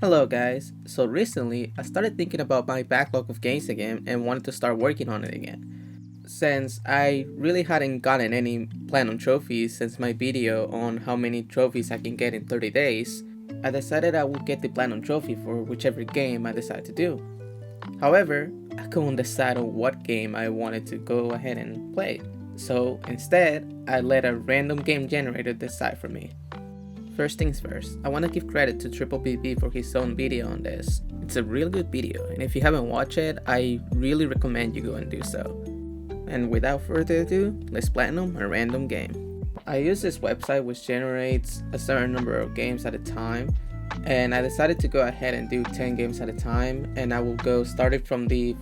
Hello guys, so recently I started thinking about my backlog of games again and wanted to start working on it again. Since I really hadn't gotten any platinum trophies since my video on how many trophies I can get in 30 days, I decided I would get the platinum trophy for whichever game I decide to do. However, I couldn't decide on what game I wanted to go ahead and play. So instead, I let a random game generator decide for me. First things first, I want to give credit to Triple BB for his own video on this. It's a really good video, and if you haven't watched it, I really recommend you go and do so. And without further ado, let's platinum a random game. I use this website which generates a certain number of games at a time, and I decided to go ahead and do 10 games at a time, and I will go starting from the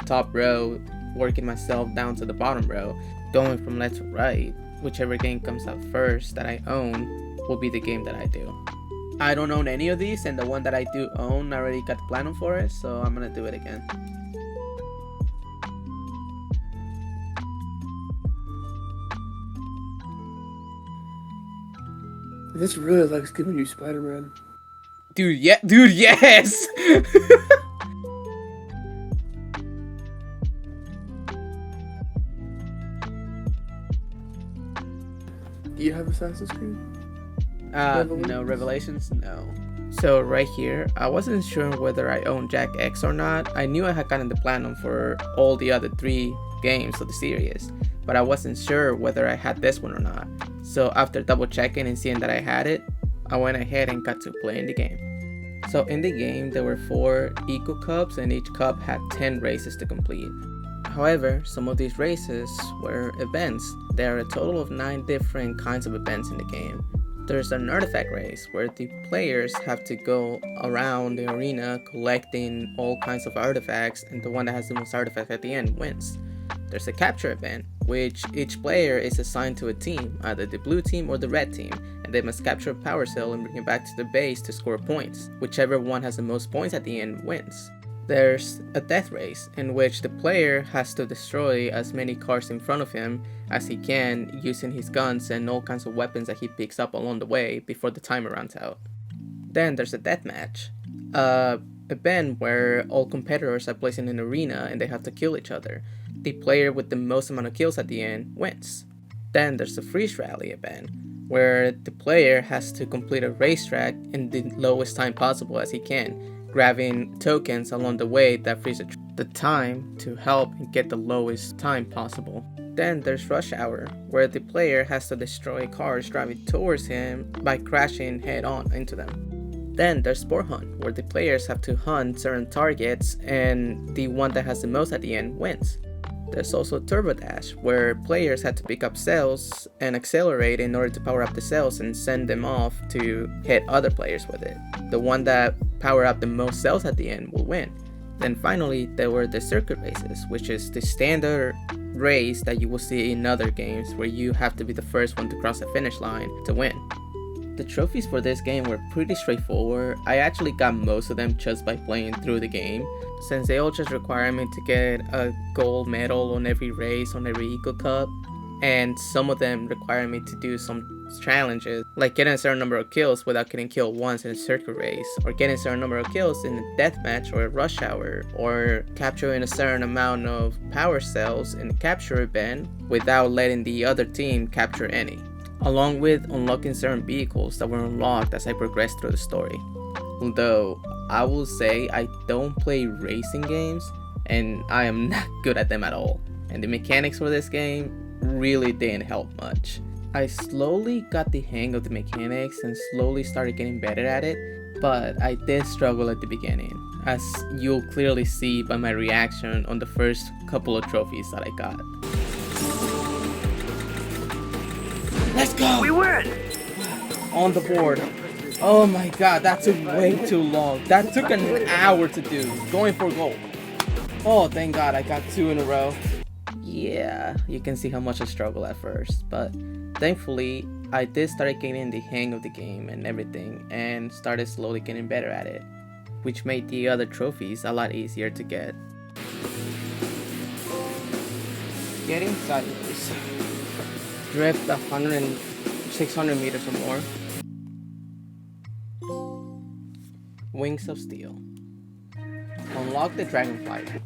top row, working myself down to the bottom row, going from left to right. Whichever game comes out first that I own will be the game that I do. I don't own any of these, and the one that I do own, I already got the platinum for it, so I'm gonna do it again. This really likes giving you Spider-Man. Dude, yes! Do you have Assassin's Creed? No, Revelations, no. So right here, I wasn't sure whether I own Jak X or not. I knew I had gotten the platinum for all the other 3 games of the series, but I wasn't sure whether I had this one or not. So after double checking and seeing that I had it, I went ahead and got to play in the game. So in the game, there were 4 eco cups, and each cup had 10 races to complete. However, some of these races were events. There are a total of 9 different kinds of events in the game. There's an artifact race where the players have to go around the arena collecting all kinds of artifacts, and the one that has the most artifacts at the end wins. There's a capture event, which each player is assigned to a team, either the blue team or the red team, and they must capture a power cell and bring it back to the base to score points. Whichever one has the most points at the end wins. There's a death race, in which the player has to destroy as many cars in front of him as he can using his guns and all kinds of weapons that he picks up along the way before the timer runs out. Then there's a deathmatch, event where all competitors are placed in an arena and they have to kill each other. The player with the most amount of kills at the end wins. Then there's a freeze rally event, where the player has to complete a racetrack in the lowest time possible as he can, grabbing tokens along the way that freeze the time to help get the lowest time possible. Then there's Rush Hour, where the player has to destroy cars driving towards him by crashing head on into them. Then there's Sport Hunt, where the players have to hunt certain targets and the one that has the most at the end wins. There's also Turbo Dash, where players had to pick up cells and accelerate in order to power up the cells and send them off to hit other players with it. The one that power up the most cells at the end will win. Then finally, there were the circuit races, which is the standard race that you will see in other games where you have to be the first one to cross the finish line to win. The trophies for this game were pretty straightforward. I actually got most of them just by playing through the game, since they all just require me to get a gold medal on every race, on every Eco Cup, and some of them require me to do some challenges, like getting a certain number of kills without getting killed once in a circuit race, or getting a certain number of kills in a deathmatch or a rush hour, or capturing a certain amount of power cells in the capture event without letting the other team capture any, along with unlocking certain vehicles that were unlocked as I progressed through the story. Although I will say I don't play racing games, and I am not good at them at all, and the mechanics for this game really didn't help much. I slowly got the hang of the mechanics and slowly started getting better at it, but I did struggle at the beginning, as you'll clearly see by my reaction on the first couple of trophies that I got. Let's go! We win! On the board. Oh my god, that took way too long. That took an hour to do, going for gold. Oh, thank god I got 2 in a row. Yeah, you can see how much I struggled at first, but thankfully I did start getting the hang of the game and everything, and started slowly getting better at it, which made the other trophies a lot easier to get. Getting sideways. Drift 600 meters or more. Wings of Steel. Unlock the Dragonflight.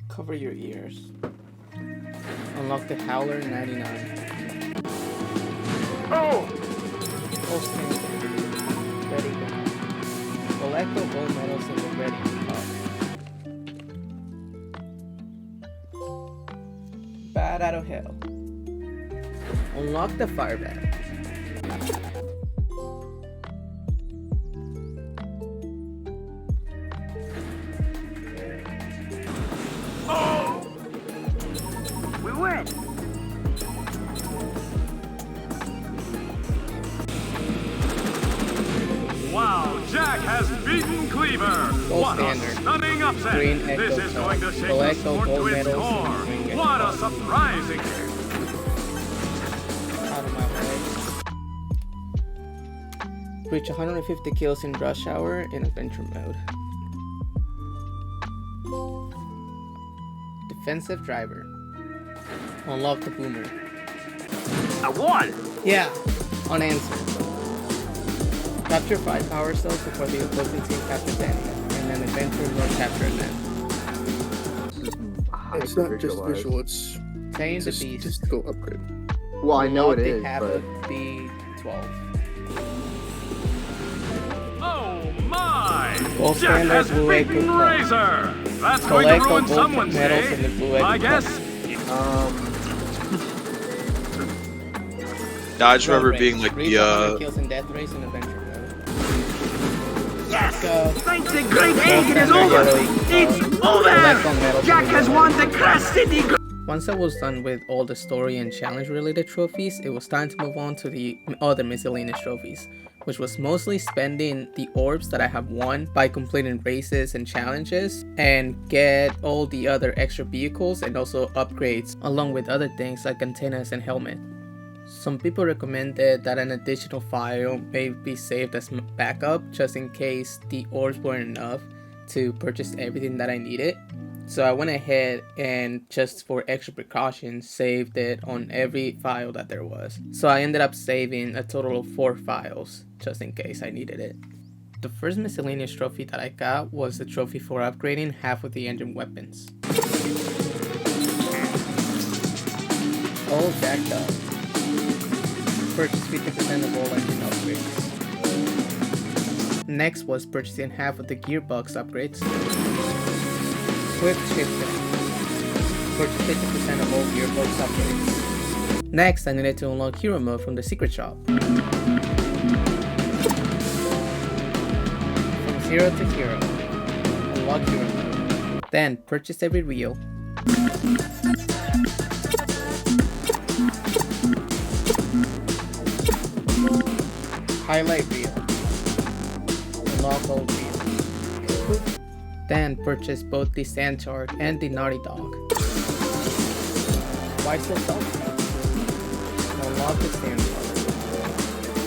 Cover your ears. Unlock the Howler 99. Oh! Full standard. Ready go. Collect the gold medals in the ready hub. Bat out of hell. Unlock the fire bat. Oh! We win! Wow, Jak has beaten Cleaver! Gold What standard. a stunning upset! Green This Echo is Cup. going to shake the Collect sport gold to its medals core! and Green Echo What a Cup. surprising... Out of my way. Reach 150 kills in Rush Hour in Adventure Mode. Defensive Driver. Unlock the Boomer. I won! Yeah, unanswered. Capture 5 power cells before the opposing team captures any, and then Adventure Mode capture event. It's not just visual, it's Tame the Beast. just go upgrade. Well, I know it Unlock the is, half but of B12. Oh my! Gold Jak standard has Blue Echo beaten Cup. Razor! That's going Collect to the ruin gold someone's medals day! in the Blue Echo I Cup. guess... Yeah, I just remember Road being race. like Reach 100 the kills in Death Race in Adventure Mode. Yes! Go. Thanks, the great age is standard over! yellow eco. It's Collect over! gold medals Jak in the has Blue won Echo the Cup. Crest City Once I was done with all the story and challenge related trophies, it was time to move on to the other miscellaneous trophies, which was mostly spending the orbs that I have won by completing races and challenges and get all the other extra vehicles and also upgrades along with other things like antennas and helmet. Some people recommended that an additional file may be saved as backup just in case the orbs weren't enough to purchase everything that I needed. So I went ahead and just for extra precautions saved it on every file that there was. So I ended up saving a total of 4 files just in case I needed it. The first miscellaneous trophy that I got was the trophy for upgrading half of the engine weapons. All jacked up. Purchase 50% of all engine upgrades. Next was purchasing half of the gearbox upgrades. Swift shifting. Purchase 50% of all gearbox upgrades. Next, I needed to unlock hero mode from the secret shop. From 0 to hero. Unlock hero mode. Then purchase every reel. Highlight reel. Unlock all reels. Then purchase both the Sand Shark and the Naughty Dog. Why so salty? Unlock the Sand Shark.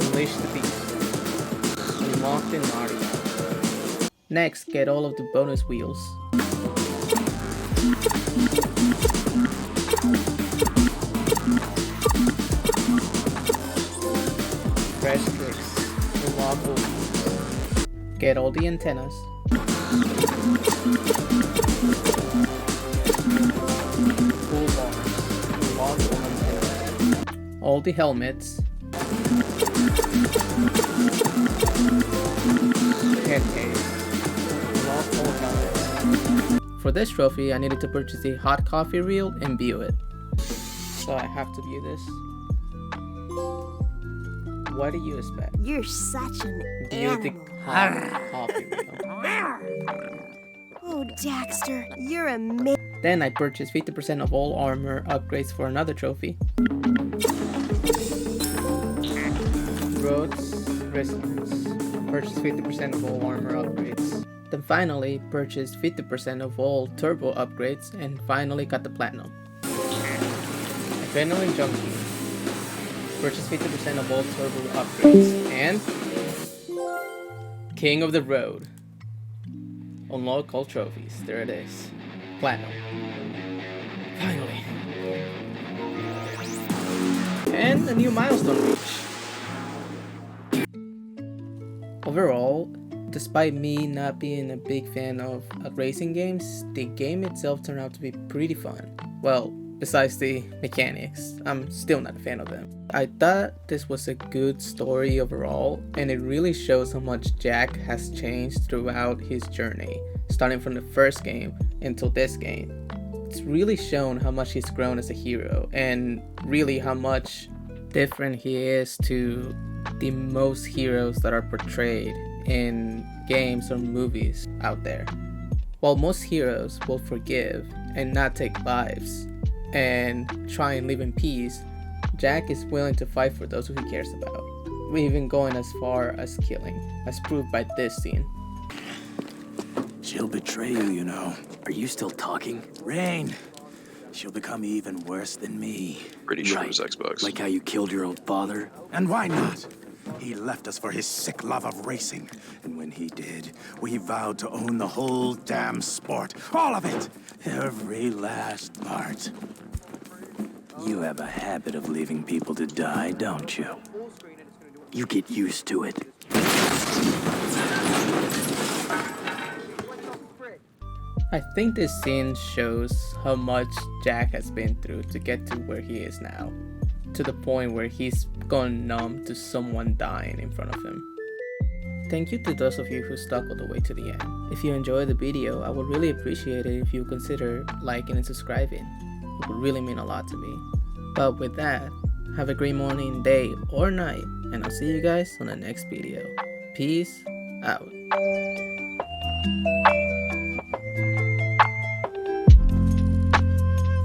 Unleash the Beast. Unlock the Naughty Dog. Next, get all of the bonus wheels. Fresh tricks. Unlock all wheels. Get all the antennas. Full bars. Unlock all antennas. All the helmets. Head case. Unlock all helmets. For this trophy, I needed to purchase the hot coffee reel and view it. So I have to view this. What do you expect? You're such an View the animal. hot coffee reel. Oh, Daxter, you're amazing. Then I purchased 50% of all armor upgrades for another trophy. Roads Resistance. Purchased 50% of all armor upgrades. Then finally purchased 50% of all turbo upgrades and finally got the platinum. Adrenaline Junkie. Purchased 50% of all turbo upgrades. And King of the Road. Unlock all trophies. There it is. Platinum. Finally. and a new milestone reached. Overall, despite me not being a big fan of racing games, the game itself turned out to be pretty fun. Well, besides the mechanics, I'm still not a fan of them. I thought this was a good story overall, and it really shows how much Jak has changed throughout his journey, starting from the first game until this game. It's really shown how much he's grown as a hero, and really how much different he is to the most heroes that are portrayed in games or movies out there. While most heroes will forgive and not take lives and try and live in peace, Jak is willing to fight for those who he cares about, even going as far as killing, as proved by this scene. She'll betray you, you know. Are you still talking? Rain, she'll become even worse than me. Pretty sure it was Xbox. Like how you killed your own father? And why not? He left us for his sick love of racing. And when he did, we vowed to own the whole damn sport. All of it! Every last part. You have a habit of leaving people to die, don't you? You get used to it. I think this scene shows how much Jak has been through to get to where he is now, to the point where he's gone numb to someone dying in front of him. Thank you to those of you who stuck all the way to the end. If you enjoyed the video, I would really appreciate it if you consider liking and subscribing. It would really mean a lot to me. But with that, have a great morning, day, or night, and I'll see you guys on the next video. Peace out.